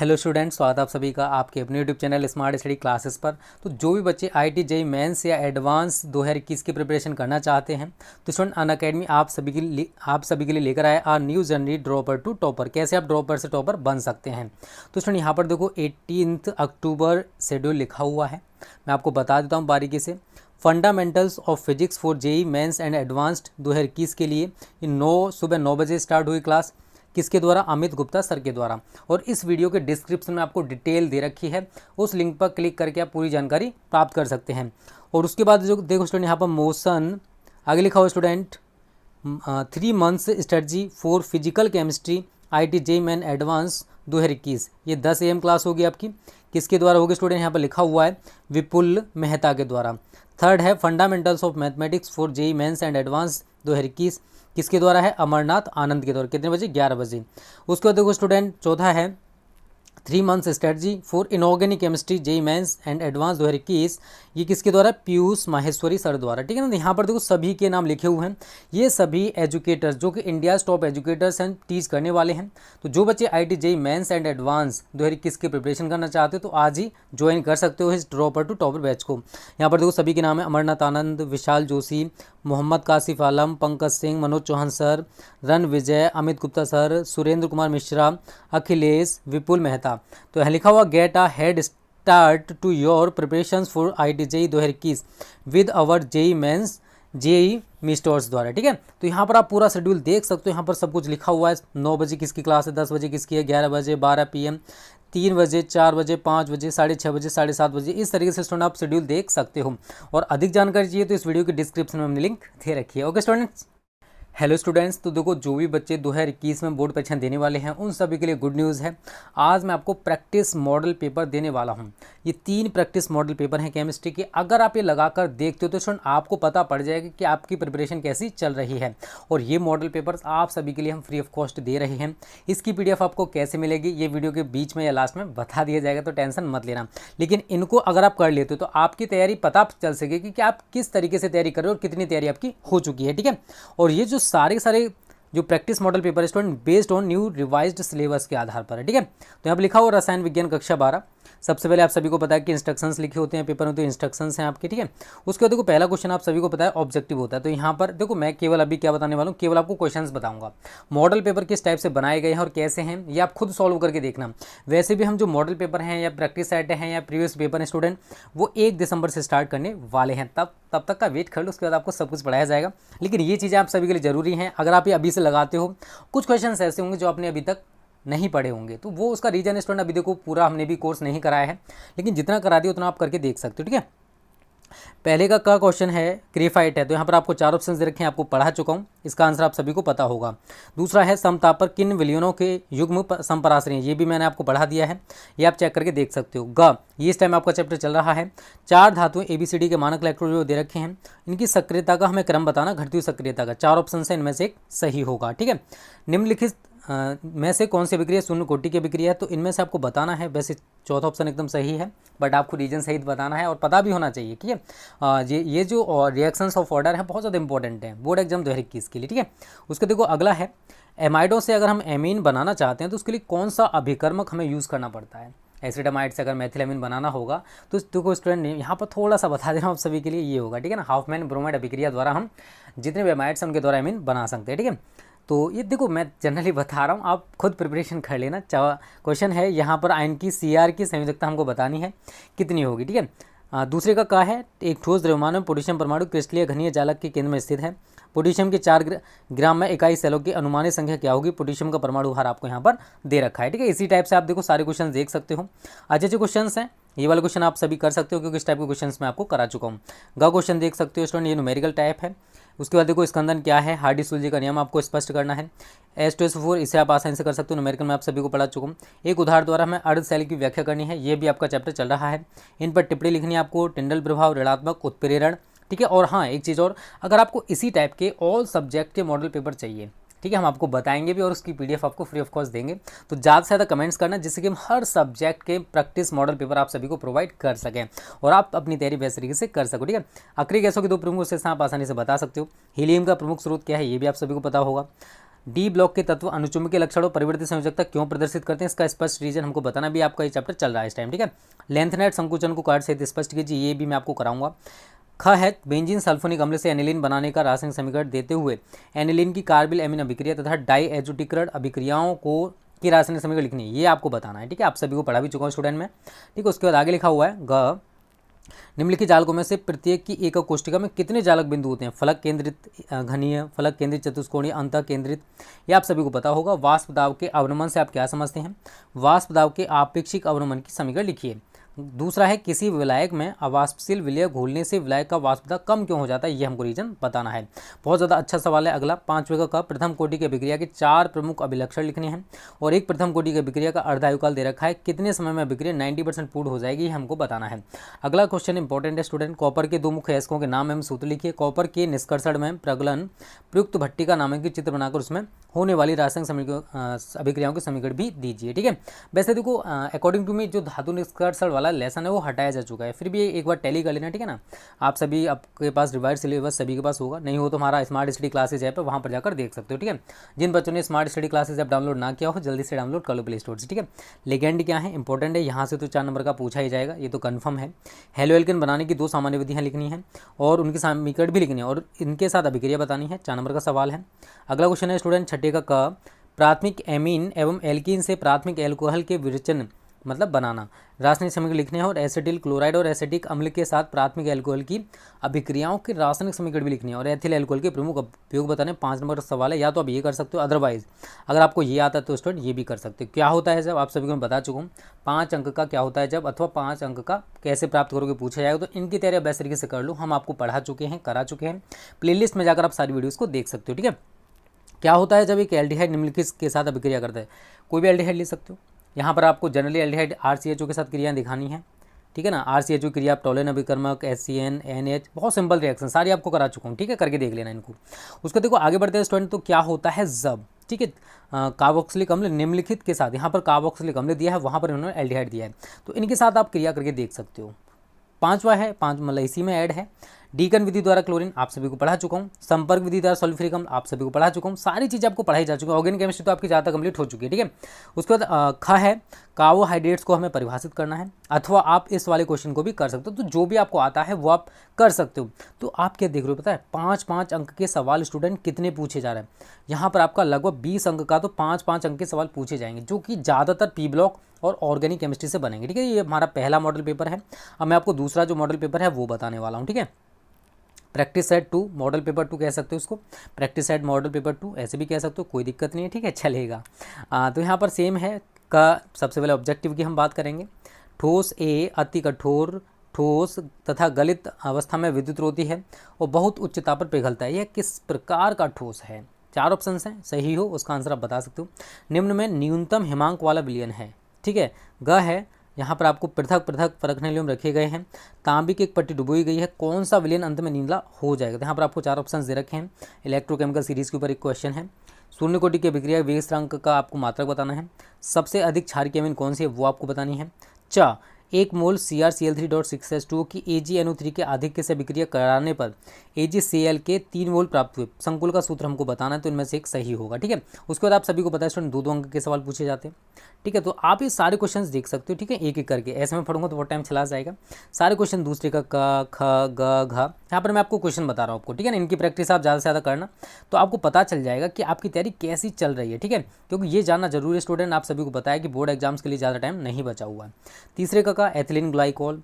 Hello students, स्वागत है आप सभी का आपके अपने YouTube channel smart study classes पर। तो जो भी बच्चे आईटी जेईई मेंस या एडवांस 2021 की प्रिपरेशन करना चाहते हैं तो स्टूडेंट अनअकैडमी आप सभी के लिए लेकर आए new journey dropper to topper. कैसे आप ड्रॉपर से टॉपर बन सकते हैं। तो स्टूडेंट यहाँ पर देखो 18 अक्टूबर शेड्यूल लिखा हुआ है, मैं आपको बता देता हूँ बारीकी से। Fundamentals of physics for JEE mains and advanced 2021 के लिए सुबह 9 बजे स्टार्ट हुई क्लास। किसके द्वारा? अमित गुप्ता सर के द्वारा। और इस वीडियो के डिस्क्रिप्शन में आपको डिटेल दे रखी है, उस लिंक पर क्लिक करके आप पूरी जानकारी प्राप्त कर सकते हैं। और उसके बाद जो देखो स्टूडेंट यहाँ पर मोशन आगे लिखा हुआ student 3 months strategy for physical chemistry IT JEE main advance 2021। ये 10 AM क्लास होगी आपकी। किसके द्वारा होगी स्टूडेंट? यहाँ पर लिखा हुआ है विपुल मेहता के द्वारा। थर्ड है fundamentals of mathematics for JEE mains and advance 2021। किसके द्वारा है? अमरनाथ आनंद के द्वारा। कितने बजे? 11 बजे। उसके बाद देखो स्टूडेंट चौथा है 3 months strategy for inorganic chemistry JEE mains and advance 2021। ये किसके द्वारा? पीयूष माहेश्वरी सर द्वारा। ठीक है ना। यहाँ पर देखो सभी के नाम लिखे हुए हैं, ये सभी एजुकेटर्स जो कि इंडिया टॉप एजुकेटर्स हैं, टीच करने वाले हैं। तो जो बच्चे IT JEE mains and advance 2021 की प्रिपरेशन करना चाहते हो तो आज ही ज्वाइन कर सकते हो इस ड्रॉपर टू टॉपर बैच को। यहाँ पर देखो सभी के नाम है Amarnath Anand, Vishal Joshi, Mohammad Kashif Alam, Pankaj Singh, Manoj Chauhan sir, Ranvijay, Amit Gupta sir, Surendra Kumar Mishra, Akhilesh, Vipul Mehta. तो यहाँ लिखा हुआ get a head start to your preparations for IT JEE 2021 with our JEE mains JEE misters द्वारा। ठीक है। तो यहाँ पर आप पूरा शेड्यूल देख सकते हो, यहाँ पर सब कुछ लिखा हुआ है। 9 बजे किसकी क्लास है, 10 बजे किसकी है, 11 बजे, 12 PM, 3 बजे, 4 बजे, 5 बजे, 6:30 बजे, 7:30 बजे। इस तरीके से स्टूडेंट आप शेड्यूल देख सकते हो। और अधिक जानकारी चाहिए तो इस वीडियो के डिस्क्रिप्शन में हमने लिंक दे रखी है। Okay students. हेलो स्टूडेंट्स, तो देखो जो भी बच्चे 2021 में बोर्ड परीक्षा देने वाले हैं उन सभी के लिए गुड न्यूज़ है। आज मैं आपको प्रैक्टिस मॉडल पेपर देने वाला हूं। ये 3 प्रैक्टिस मॉडल पेपर हैं केमिस्ट्री के। अगर आप ये लगाकर देखते हो तो स्टूडेंट आपको पता पड़ जाएगा कि आपकी प्रिपरेशन कैसी चल रही है। और ये मॉडल पेपर्स आप सभी के लिए हम फ्री ऑफ कॉस्ट दे रहे हैं। इसकी PDF आपको कैसे मिलेगी ये वीडियो के बीच में या लास्ट में बता दिया जाएगा, तो टेंशन मत लेना। लेकिन इनको अगर आप कर लेते हो तो आपकी तैयारी पता चल सकेगी कि आप किस तरीके से तैयारी कर रहे हो और कितनी तैयारी आपकी हो चुकी है। ठीक है। और ये जो सारे जो प्रैक्टिस मॉडल पेपर है student based on new revised syllabus के आधार पर है। ठीक है। तो यहाँ पर लिखा हुआ रसायन विज्ञान कक्षा 12। सबसे पहले आप सभी को पता है कि इंस्ट्रक्शंस लिखे होते हैं पेपर में, तो इंस्ट्रक्शंस हैं आपके। ठीक है। उसके बाद देखो पहला क्वेश्चन आप सभी को पता है ऑब्जेक्टिव होता है। तो यहाँ पर देखो मैं केवल अभी क्या बताने वाला हूँ, केवल आपको क्वेश्चंस बताऊंगा। मॉडल पेपर किस टाइप से बनाए गए हैं और कैसे हैं ये आप खुद सॉल्व करके देखना। वैसे भी हम जो मॉडल पेपर हैं या प्रैक्टिस सेट हैं या प्रीवियस पेपर हैं स्टूडेंट, वो 1 दिसंबर से स्टार्ट करने वाले हैं। तब तक का वेट कर लो, उसके बाद आपको सब कुछ पढ़ाया जाएगा। लेकिन ये चीज़ें आप सभी के लिए ज़रूरी हैं। अगर आप ये अभी से लगाते हो, कुछ क्वेश्चन ऐसे होंगे जो आपने अभी तक नहीं पढ़े होंगे, तो वो उसका रीजन स्टूडेंट अभी देखो पूरा हमने भी कोर्स नहीं कराया है, लेकिन जितना करा दिया उतना आप करके देख सकते हो। ठीक है। पहले का क्वेश्चन है ग्रेफाइट है, तो यहाँ पर आपको 4 ऑप्शन दे रखे हैं, आपको पढ़ा चुका हूँ, इसका आंसर आप सभी को पता होगा। दूसरा है समताप पर किन विलयनों के युग्म संपराश्रय हैं, ये भी मैंने आपको पढ़ा दिया है, ये आप चेक करके देख सकते हो। ग ये इस टाइम आपका चैप्टर चल रहा है। 4 धातुएं ABCD के मानक इलेक्ट्रोड जो दे रखे हैं, इनकी सक्रियता का हमें क्रम बताना, घटती हुई सक्रियता का। 4 ऑप्शन से इनमें से एक सही होगा। ठीक है। निम्नलिखित में से कौन सी अभिक्रिया शून्य कोटि की अभिक्रिया है, तो इनमें से आपको बताना है। वैसे चौथा ऑप्शन एकदम सही है, बट आपको रीजन सहित बताना है और पता भी होना चाहिए। ठीक है। ये जो रिएक्शंस ऑफ ऑर्डर है बहुत ज़्यादा इंपॉर्टेंट है बोर्ड एग्जाम 2021 के लिए। ठीक है। उसके देखो अगला है एमाइडों से अगर हम एमीन बनाना चाहते हैं तो उसके लिए कौन सा अभिकर्मक हमें यूज़ करना पड़ता है। एसिडामाइड से अगर मेथिलामीन बनाना होगा तो देखो स्टूडेंट यहाँ पर थोड़ा सा बता दे रहा हूँ आप सभी के लिए, ये होगा। ठीक है ना। हाफमैन ब्रोमाइड अभिक्रिया द्वारा हम जितने भी एमाइड्स हैं उनके द्वारा एमीन बना सकते हैं। ठीक है। तो ये देखो मैं जनरली बता रहा हूँ, आप खुद प्रिपरेशन कर लेना। क्वेश्चन है यहाँ पर आयन की CR की संयोजकता हमको बतानी है कितनी होगी। ठीक है। दूसरे का क्या है, एक ठोस द्रव्यमान में पोटेशियम परमाणु क्रिस्टलीय घनीय जालक के केंद्र में स्थित है। पोटेशियम के 4 ग्राम में इकाई सेलों की अनुमानित संख्या क्या होगी। पोटेशियम का परमाणु भार आपको यहाँ पर दे रखा है। ठीक है। इसी टाइप से आप देखो सारे क्वेश्चन देख सकते हो। अच्छे क्वेश्चन हैं, ये वाले क्वेश्चन आप सभी कर सकते हो क्योंकि इस टाइप के क्वेश्चन मैं आपको करा चुका हूँ। क्वेश्चन देख सकते हो स्टूडेंट, ये न्यूमेरिकल टाइप है। उसके बाद देखो स्कंदन क्या है, हार्डी-सुलजी का नियम आपको स्पष्ट करना है। H2SO4 इसे आप आसानी से कर सकते हो, न्यूमेरिकल में आप सभी को पढ़ा चुका हूँ। एक उदाहरण द्वारा हमें अर्धशैली की व्याख्या करनी है, ये भी आपका चैप्टर चल रहा है। इन पर टिप्पणी लिखनी है आपको, टिंडल प्रभाव, ऋणात्मक उत्प्रेरण। ठीक है। और हाँ एक चीज़ और, अगर आपको इसी टाइप के ऑल सब्जेक्ट के मॉडल पेपर चाहिए, ठीक है, हम आपको बताएंगे भी और उसकी PDF आपको फ्री ऑफ कॉस्ट देंगे। तो ज़्यादा से ज़्यादा कमेंट्स करना जिससे कि हम हर सब्जेक्ट के प्रैक्टिस मॉडल पेपर आप सभी को प्रोवाइड कर सकें और आप अपनी तैयारी बेस्ट तरीके से कर सको। ठीक है। अक्रिय गैसों के 2 प्रमुख विशेषताएं आप आसानी से बता सकते हो। हीलियम का प्रमुख स्रोत क्या है ये भी आप सभी को पता होगा। डी ब्लॉक के तत्व अनुचुंबकीय लक्षण और परिवर्तित संयोजकता क्यों प्रदर्शित करते हैं, इसका स्पष्ट रीजन हमको बताना भी आपका ये चैप्टर चल रहा है इस टाइम, ठीक है। लेंथनेट संकुचन को कार्ड से स्पष्ट कीजिए, ये भी मैं आपको कराऊंगा। ख है बेंजीन सल्फोनिक अम्ल से एनिलीन बनाने का रासायनिक समीकरण देते हुए एनिलीन की कार्बिल एमीन अभिक्रिया तथा डाई एजुटिकरण अभिक्रियाओं को की रासायनिक समीकरण लिखनी है, ये आपको बताना है, ठीक है। आप सभी को पढ़ा भी चुका हूँ स्टूडेंट में, ठीक है। उसके बाद आगे लिखा हुआ है ग निम्नलिखित जालकों में से प्रत्येक की एकक कोष्ठिका में कितने जालक बिंदु होते हैं, फलक केंद्रित घनीय, फलक केंद्रित चतुष्कोणीय, अंत केंद्रित, ये आप सभी को पता होगा। वाष्प दाब के अवनमन से आप क्या समझते हैं, वाष्प दाब के आपेक्षिक अवनमन की समीकरण लिखिए। दूसरा है किसी विलायक में अवाष्पशील विलय घोलने से विलायक का वाष्प दाब कम क्यों हो जाता है, ये हमको रीजन बताना है। बहुत ज़्यादा अच्छा सवाल है। अगला 5वें का प्रथम कोटि की अभिक्रिया के 4 प्रमुख अभिलक्षण लिखने हैं और एक प्रथम कोटि की अभिक्रिया का अर्धायुकाल दे रखा है, कितने समय में अभिक्रिया 90% पूर्ण हो जाएगी, ये हमको बताना है। अगला क्वेश्चन इंपॉर्टेंट है स्टूडेंट, कॉपर के 2 मुख्य अयस्कों के नाम एवं सूत्र लिखिए। कॉपर के निष्कर्षण में प्रगलन प्रयुक्त भट्टिका नामांकित चित्र बनाकर उसमें होने वाली रासायनिक अभिक्रियाओं के समीकरण भी दीजिए, ठीक है। वैसे देखो अकॉर्डिंग टू मी जो धातु निष्कर्षण वाला लेसन है वो हटाया जा चुका है, फिर भी एक बार टैली कर लेना, ठीक है ना। आप सभी आपके पास रिवाइज सिलेबस सभी के पास होगा, नहीं हो तो हमारा स्मार्ट स्टडी क्लासेज ऐप है, वहाँ पर जाकर देख सकते हो, ठीक है। जिन बच्चों ने smart study classes app download ना किया हो जल्दी से डाउनलोड कर लो प्ले स्टोर से, ठीक है। लेगेंड क्या है, इंपॉर्टेंट है, यहाँ से तो 4 नंबर का पूछा ही जाएगा, ये तो कन्फर्म है। हेलोएल्केन बनाने की 2 सामान्य विधियाँ लिखनी है और उनके समीकरण भी लिखनी है और इनके साथ अभिक्रिया बतानी है, 4 नंबर का सवाल है। अगला क्वेश्चन है स्टूडेंट छठे का प्राथमिक एमीन एवं एल्कीन से प्राथमिक एल्कोहल के विरचन मतलब बनाना, रासायनिक समीकरण लिखने हैं और एसिटिल क्लोराइड और एसिटिक अम्ल के साथ प्राथमिक एल्कोहल की अभिक्रियाओं के रासायनिक समीकरण भी लिखने हैं और एथिल एल्कोहल के प्रमुख उपयोग बताने। 5 नंबर का सवाल है, या तो आप ये कर सकते हो, अदरवाइज अगर आपको ये आता है तो स्टूडेंट ये भी कर सकते हो। क्या होता है जब, आप सभी को मैं बता चुका हूँ 5 अंक का क्या होता है जब, अथवा 5 अंक का कैसे प्राप्त करोगे पूछा जाएगा, तो इनकी तैयारी बेस्ट तरीके से कर लो, हम आपको पढ़ा चुके हैं, करा चुके हैं, प्लेलिस्ट में जाकर आप सारी वीडियोज़ को देख सकते हो, ठीक है। क्या होता है जब एक एल्डिहाइड निम्नलिखित के साथ अभिक्रिया करता है, कोई भी एल्डिहाइड ले सकते हो, यहाँ पर आपको जनरली एल्डिहाइड RCHO के साथ क्रियाएं दिखानी है, ठीक है ना। RCHO क्रिया, टोलेन अभिकर्मक, HCN, NH, बहुत सिंपल रिएक्शन सारी आपको करा चुका हूँ, ठीक है, करके देख लेना इनको। उसको देखो आगे बढ़ते हैं स्टूडेंट, तो क्या होता है जब, ठीक है, कार्बोक्सिलिक अम्ल निम्नलिखित के साथ, यहाँ पर कार्बोक्सिलिक अम्ल दिया है, वहाँ पर इन्होंने एल्डिहाइड दिया है, तो इनके साथ आप क्रिया करके देख सकते हो। 5वां है, 5 मतलब इसी में ऐड है, डीकन विधि द्वारा क्लोरीन आप सभी को पढ़ा चुका हूँ, संपर्क विधि द्वारा सल्फ्यूरिक अम्ल आप सभी को पढ़ा चुका हूँ, सारी चीज़ आपको पढ़ाई जा चुकी है। ऑर्गेनिक केमिस्ट्री तो आपकी ज़्यादा कंप्लीट हो चुकी है, ठीक है। उसके बाद ख है कार्बोहाइड्रेट्स को हमें परिभाषित करना है, अथवा आप इस वाले क्वेश्चन को भी कर सकते हो, तो जो भी आपको आता है वो आप कर सकते हो। तो आप क्या देख रहे हो पता है, 5-5 अंक के सवाल स्टूडेंट कितने पूछे जा रहे हैं, यहाँ पर आपका लगभग 20 अंक का तो 5-5 अंक के सवाल पूछे जाएंगे, जो कि ज़्यादातर पी ब्लॉक और ऑर्गेनिक केमिस्ट्री से बनेंगे, ठीक है। ये हमारा पहला मॉडल पेपर है, अब मैं आपको दूसरा जो मॉडल पेपर है वो बताने वाला हूँ, ठीक है। प्रैक्टिस सेट 2 मॉडल पेपर 2 कह सकते हो उसको, प्रैक्टिस सेट मॉडल पेपर 2 ऐसे भी कह सकते हो, कोई दिक्कत नहीं है, ठीक है, चलेगा। तो यहाँ पर सेम है का सबसे पहले ऑब्जेक्टिव की हम बात करेंगे। ठोस ए अति कठोर ठोस तथा गलित अवस्था में विद्युत रोधी है और बहुत उच्च ताप पर पिघलता है, यह किस प्रकार का ठोस है। 4 ऑप्शन हैं, सही हो उसका आंसर आप बता सकते हो। निम्न में न्यूनतम हिमांक वाला विलयन है, ठीक है। ग है, यहाँ पर आपको पृथक पृथक परखने नियम रखे गए हैं, तांबे की एक पट्टी डुबोई गई है, कौन सा विलयन अंत में नीला हो जाएगा। तो यहाँ पर आपको 4 ऑप्शन दे रखे हैं। इलेक्ट्रोकेमिकल सीरीज़ के ऊपर एक क्वेश्चन है। शून्य कोटि की अभिक्रिया वेग स्थिरांक का आपको मात्रक बताना है। सबसे अधिक क्षारीय अमीन कौन सी है वो आपको बतानी है। 1 मोल CrCl3.6H2O की AgNO3 के आधिक्य से अभिक्रिया कराने पर AgCl के 3 मोल प्राप्त हुए, संकुल का सूत्र हमको बताना है, तो इनमें से एक सही होगा, ठीक है। उसके बाद आप सभी को पता है स्टूडेंट 2-2 अंक के सवाल पूछे जाते हैं, ठीक है। तो आप ये सारे क्वेश्चंस देख सकते हो, ठीक है, एक एक करके। ऐसे में पढ़ूंगा तो बहुत टाइम चला जाएगा। सारे क्वेश्चन दूसरे का क ख ग घ, यहाँ पर मैं आपको क्वेश्चन बता रहा हूँ आपको, ठीक है ना। इनकी प्रैक्टिस आप ज़्यादा से ज़्यादा करना, तो आपको पता चल जाएगा कि आपकी तैयारी कैसी चल रही है, ठीक है। क्योंकि ये जानना जरूरी है स्टूडेंट, आप सभी को पता है कि बोर्ड एग्जाम्स के लिए ज़्यादा टाइम नहीं बचा हुआ है। तीसरे का एथिलीन ग्लाइकोल,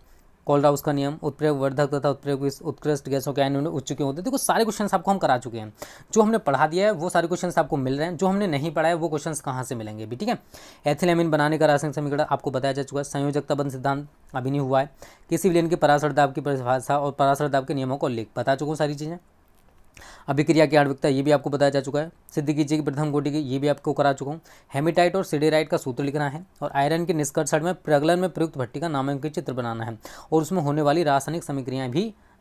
कोलराउस का नियम, उत्प्रेरक वर्धक तथा उत्प्रेरक उत्कृष्ट गैसों के आयन उच्च क्यों होते हैं। देखो सारे क्वेश्चंस आपको हम करा चुके हैं, जो हमने पढ़ा दिया है वो सारे क्वेश्चंस आपको मिल रहे हैं, जो हमने नहीं पढ़ा है वो क्वेश्चंस कहाँ से मिलेंगे भी, ठीक है। एथिलीन बनाने का रासायनिक समीकरण आपको बताया जा चुका है। संयोजकता बंध सिद्धांत अभी नहीं हुआ है। किसी विलयन के पराशर दाब की परिभाषा और पराशर दाब के नियमों को लिख बता चुका हूँ सारी चीज़ें। अभिक्रिया की आणविकता ये भी आपको बताया जा चुका है। सिद्ध कीजिए कि प्रथम कोटि की ये भी आपको करा चुका हूँ। हेमेटाइट और सिडेराइट का सूत्र लिखना है और आयरन के निष्कर्षण में प्रगलन में प्रयुक्त भट्टी का नामांकित चित्र बनाना है और उसमें होने वाली रासायनिक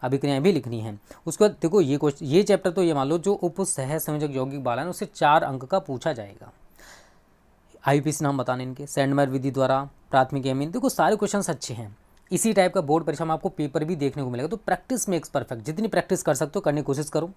अभिक्रियाएं भी लिखनी है। उसके बाद देखो ये चैप्टर तो ये मान लो जो उप सह संयोजक यौगिक बाला है उससे 4 अंक का पूछा जाएगा। IUPAC नाम बताने इनके, सैंडमेयर विधि द्वारा प्राथमिक एमीन, देखो सारे क्वेश्चन अच्छे हैं। इसी टाइप का बोर्ड परीक्षा में आपको पेपर भी देखने को मिलेगा। तो प्रैक्टिस मेक्स परफेक्ट, जितनी प्रैक्टिस कर सकते हो करने की कोशिश करो,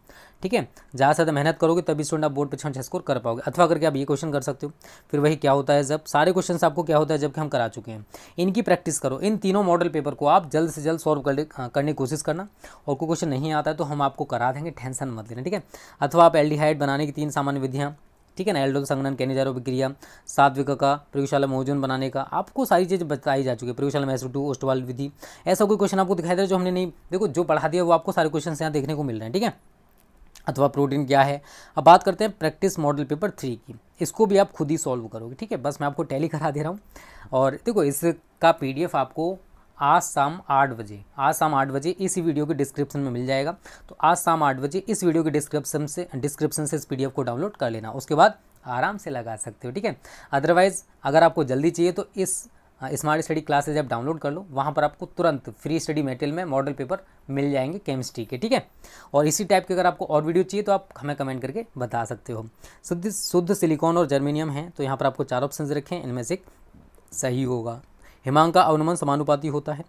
ठीक है। ज़्यादा से ज़्यादा मेहनत करोगे तभी स्टूडेंट आप बोर्ड परीक्षा में अच्छा स्कोर कर पाओगे। अथवा करके आप ये क्वेश्चन कर सकते हो। फिर वही क्या होता है जब सारे क्वेश्चन आपको क्या होता है जबकि हम करा चुके हैं, इनकी प्रैक्टिस करो। इन तीनों मॉडल पेपर को आप जल्द से जल्द सॉल्व करने की कोशिश करना, और कोई क्वेश्चन नहीं आता है तो हम आपको करा देंगे, टेंशन मत लेना, ठीक है। अथवा आप एल्डिहाइड बनाने की 3 सामान्य विधियाँ, ठीक है ना, एल्डोल संघनन, कैनिजारो विक्रिया, सात्विक का प्रयोगशाला में ओजोन बनाने का, आपको सारी चीज़ बताई जा चुकी है। प्रयोगशाला में SO2 ओस्टवाल विधि, ऐसा कोई क्वेश्चन आपको दिखाई दे रहा है जो हमने नहीं, देखो जो पढ़ा दिया वो आपको सारे क्वेश्चन यहाँ देखने को मिल रहे हैं, ठीक है। अथवा प्रोटीन क्या है। अब बात करते हैं प्रैक्टिस मॉडल पेपर 3 की, इसको भी आप खुद ही सॉल्व करोगे, ठीक है। बस मैं आपको टैली करा दे रहा हूँ। और देखो इसका PDF आपको आज शाम 8 बजे इस वीडियो के डिस्क्रिप्शन में मिल जाएगा। तो आज शाम 8 बजे इस वीडियो के डिस्क्रिप्शन से इस PDF को डाउनलोड कर लेना, उसके बाद आराम से लगा सकते हो, ठीक है। अदरवाइज़ अगर आपको जल्दी चाहिए तो इस स्मार्ट स्टडी क्लासेज आप डाउनलोड कर लो, वहाँ पर आपको तुरंत फ्री स्टडी मटेरियल में मॉडल पेपर मिल जाएंगे केमिस्ट्री के, ठीक है। और इसी टाइप के अगर आपको और वीडियो चाहिए तो आप हमें कमेंट करके बता सकते हो। शुद्ध सिलिकॉन और जर्मेनियम है, तो यहाँ पर आपको 4 ऑप्शन रखे हैं, इनमें से सही होगा। हिमांक का अवनमन समानुपाती होता है,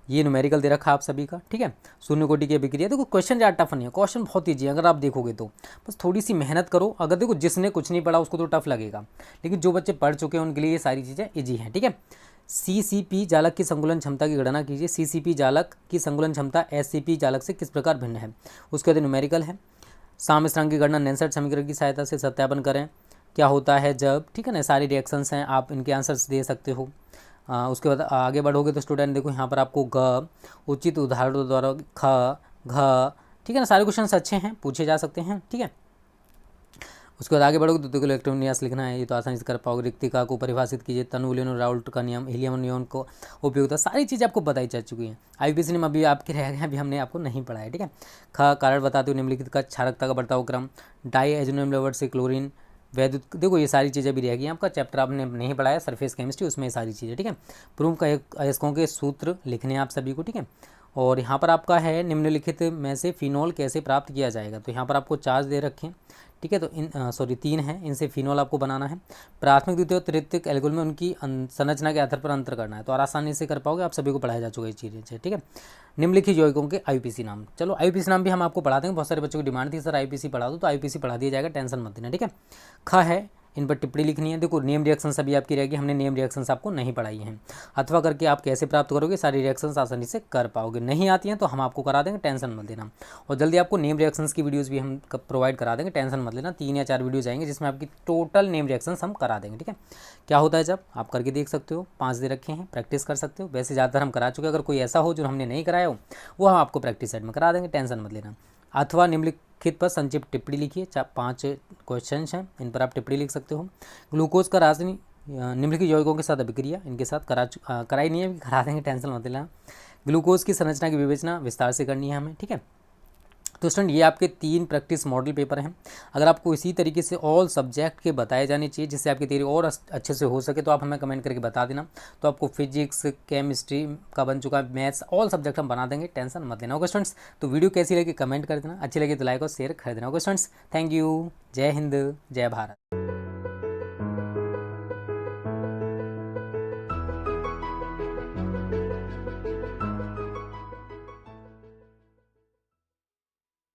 ये न्यूमेरिकल दे रखा है आप सभी का, ठीक है। शून्य कोटि की अभिक्रिया, देखो क्वेश्चन ज़्यादा टफ नहीं है, क्वेश्चन बहुत ईजी है अगर आप देखोगे तो, बस थोड़ी सी मेहनत करो। अगर देखो जिसने कुछ नहीं पढ़ा उसको तो टफ लगेगा, लेकिन जो बच्चे पढ़ चुके हैं उनके लिए ये सारी चीज़ें ईजी हैं, ठीक है। CCP जालक की संकुलन क्षमता की गणना कीजिए। CCP जालक की संकुलन क्षमता SCP जालक से किस प्रकार भिन्न है, उसके बाद न्यूमेरिकल है। साम्यस्थिरांक की गणना नेल्सन समीकरण की सहायता से सत्यापन करें, क्या होता है जब, ठीक है ना, सारी रिएक्शंस हैं, आप इनके आंसर्स दे सकते हो। उसके बाद आगे बढ़ोगे तो स्टूडेंट देखो यहाँ पर आपको ग उचित उदाहरणों द्वारा ख घ, ठीक है ना, सारे क्वेश्चन अच्छे हैं, पूछे जा सकते हैं, ठीक है। उसके बाद आगे बढ़ोगे तो देखो इलेक्ट्रॉन विन्यास लिखना है, ये तो आसानी से कर पाओगे। रिक्तिका को परिभाषित कीजिए, तनु लियोन राउल्ट का नियम, हीलियम नियॉन को उपयोगिता, सारी चीज़ें आपको बताई जा चुकी हैं। IPC में अभी आपके रह गए हैं, अभी हमने आपको नहीं पढ़ा है, ठीक है। ख कारण बताते हुए निम्नलिखित का क्षारकता का बढ़ता हुआ क्रम, डाई एजोनियम लेवर से क्लोरीन, वैद्युत, देखो ये सारी चीज़ें भी रह गई। आपका चैप्टर आपने नहीं पढ़ाया सरफेस केमिस्ट्री, उसमें ये सारी चीज़ें, ठीक है। प्रूफ का अयस्कों के सूत्र लिखने हैं आप सभी को, ठीक है। और यहाँ पर आपका है निम्नलिखित में से फिनॉल कैसे प्राप्त किया जाएगा, तो यहाँ पर आपको 4 दे रखे हैं, ठीक है। तो 3 हैं, इनसे फिनॉल आपको बनाना है। प्राथमिक द्वितीय और तृतीयक एल्कोहल में उनकी संरचना के आधार पर अंतर करना है, तो आसानी से कर पाओगे, आप सभी को पढ़ाया जा चुका है ये चीज़ें, ठीक है। निम्नलिखित यौगिकों के IPC नाम, चलो IPC नाम भी हम आपको पढ़ा देंगे। बहुत सारे बच्चों की डिमांड थी सर IPC पढ़ा दो, तो IPC पढ़ा दिया जाएगा, टेंशन मत देना, ठीक है। ख है, इन पर टिप्पणी लिखनी है। देखो नेम रिएक्शंस अभी आपकी रहेगी, हमने नेम रिएक्शंस आपको नहीं पढ़ाई हैं। अथवा करके आप कैसे प्राप्त करोगे, सारी रिएक्शंस आसानी से कर पाओगे। नहीं आती हैं तो हम आपको करा देंगे, टेंशन मत लेना। और जल्दी आपको नेम रिएक्शंस की वीडियोस भी हम प्रोवाइड करा देंगे, टेंशन मत लेना। 3 या 4 वीडियोज आएंगे जिसमें आपकी टोटल नेम रिएक्शंस हम करा देंगे, ठीक है। क्या होता है जब आप करके देख सकते हो, 5 दे रखे हैं, प्रैक्टिस कर सकते हो। वैसे ज़्यादातर हम करा चुके हैं, अगर कोई ऐसा हो जो हमने नहीं कराया हो वो हम आपको प्रैक्टिस सेट में करा देंगे, टेंशन मत लेना। अथवा निम्नलिखित पर संक्षिप्त टिप्पणी लिखिए, 5 क्वेश्चन हैं, इन पर आप टिप्पणी लिख सकते हो। ग्लूकोज का रासायनिक निम्नलिखित यौगिकों के साथ अभिक्रिया, इनके साथ कराई नहीं है, करा देंगे, टेंशन मत लेना। ग्लूकोज की संरचना की विवेचना विस्तार से करनी है हमें, ठीक है। तो स्टूडेंट ये आपके 3 प्रैक्टिस मॉडल पेपर हैं। अगर आपको इसी तरीके से ऑल सब्जेक्ट के बताए जाने चाहिए जिससे आपकी तैयारी और अच्छे से हो सके, तो आप हमें कमेंट करके बता देना। तो आपको फिजिक्स, केमिस्ट्री का बन चुका है, मैथ्स, ऑल सब्जेक्ट हम बना देंगे, टेंशन मत लेना। ओके स्टूडेंट्स, तो वीडियो कैसी लगी कमेंट कर देना, अच्छी लगी तो लाइक और शेयर कर देना। ओके स्टूडेंट्स, थैंक यू, जय हिंद, जय भारत।